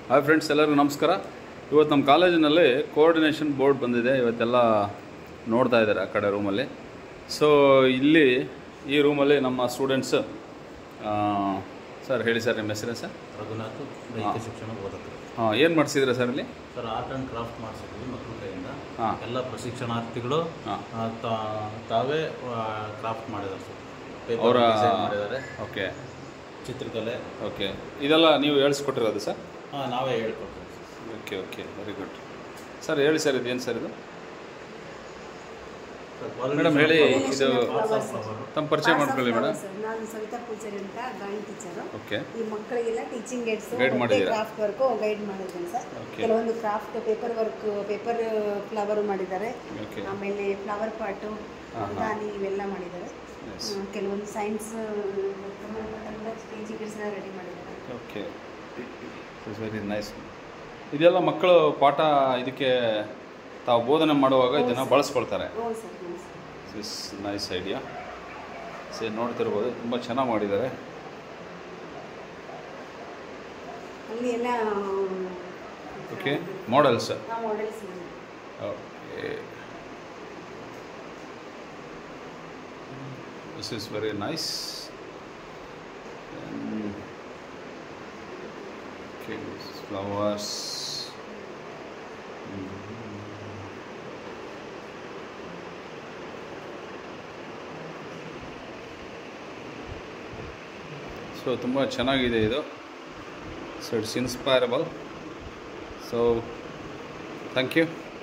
Hi friends, ಎಲ್ಲರಿಗೂ ನಮಸ್ಕಾರ. ಇವತ್ತು ನಮ್ಮ ಕಾಲೇಜಿನಲ್ಲಿ ಕೋಆರ್ಡಿನೇಷನ್ ಬೋರ್ಡ್ ಬಂದಿದೆ. ಇವತ್ತೆಲ್ಲ ನೋಡ್ತಾ ಇದ್ದಾರೆ ಆ ಕಡೆ ರೂಮಲ್ಲಿ. ಸೊ ಇಲ್ಲಿ ಈ ರೂಮಲ್ಲಿ ನಮ್ಮ ಸ್ಟೂಡೆಂಟ್ಸ್. ಸರ್ ಹೇಳಿ ಸರ್, ನಿಮ್ಮ ಹೆಸರೇ ಸರ್? ರಘುನಾಥ್, ದೈಹಿಕ ಶಿಕ್ಷಣ ಬೋಧಕರು. ಏನು ಮಾಡಿಸಿದ್ರೆ ಸರ್ ಇಲ್ಲಿ? ಸರ್ ಆರ್ಟ್ ಆ್ಯಂಡ್ ಕ್ರಾಫ್ಟ್ ಮಾಡಿಸಿದ್ವಿ ಮಕ್ಕಳ ಕೈಯಿಂದ. ಎಲ್ಲ ಪ್ರಶಿಕ್ಷಣಾರ್ಥಿಗಳು ತಾವೇ ಕ್ರಾಫ್ಟ್ ಮಾಡಿದ್ದಾರೆ ಸರ್. ಅವರ ಮಾಡಿದ್ದಾರೆ. ಓಕೆ, ಚಿತ್ರಕಲೆ. ಓಕೆ, ಇದೆಲ್ಲ ನೀವು ಹೇಳಿಸ್ಕೊಟ್ಟಿರೋದು ಸರ್? ನಾವೇ ಹೇಳ್ಕೊಡ್ತೀವಿ. Okay okay, very good. Sir ಹೇಳಿ ಸರ್, ಇದೇನು ಸರ್ ಇದು? ಮೇಡಮ್ ಹೇಳಿ, ಇದು ತಮ್ಮ ಪರಿಚಯ ಮಾಡ್ಕೊಳ್ಳಿ ಮೇಡಮ್. ನಾನು ಸವಿತಾ ಪೂಜಾರಿ ಅಂತ ಡ್ರಾಯಿಂಗ್ ಟೀಚರು. ಓಕೆ. ಈ ಮಕ್ಕಳಿಗೆಲ್ಲ teaching AIDS, craft work guide ಮಾಡಿದ್ದೀನಿ ಸರ್. ಕೆಲವೊಂದು craft paper work, paper flower ಮಾಡಿದ್ದಾರೆ. ಆಮೇಲೆ ಫ್ಲವರ್ ಪಾಟು, ದಾನಿ ಇವೆಲ್ಲ ಮಾಡಿದ್ದಾರೆ. ಕೆಲವೊಂದು ಸೈನ್ಸ್ ಟೀಚಿಂಗ್ ಏಡ್ಸ್ನ ರೆಡಿ ಮಾಡಿದ್ದಾರೆ. Okay, it's very nice. ಇದೆಲ್ಲ ಮಕ್ಕಳು ಪಾಠ ಇದಕ್ಕೆ ತಾವು ಬೋಧನೆ ಮಾಡುವಾಗ ಇದನ್ನು ಬಳಸ್ಕೊಳ್ತಾರೆ. Is nice idea. ಸರಿ, ನೋಡ್ತಿರ್ಬೋದು, ತುಂಬ ಚೆನ್ನಾಗಿ ಮಾಡಿದ್ದಾರೆ. ಅಲ್ಲಿ ಎಲ್ಲ okay, models. Okay, this is very nice. Okay, flowers. So ತುಂಬ ಚೆನ್ನಾಗಿದೆ ಇದು. So it's inspirable. So thank you.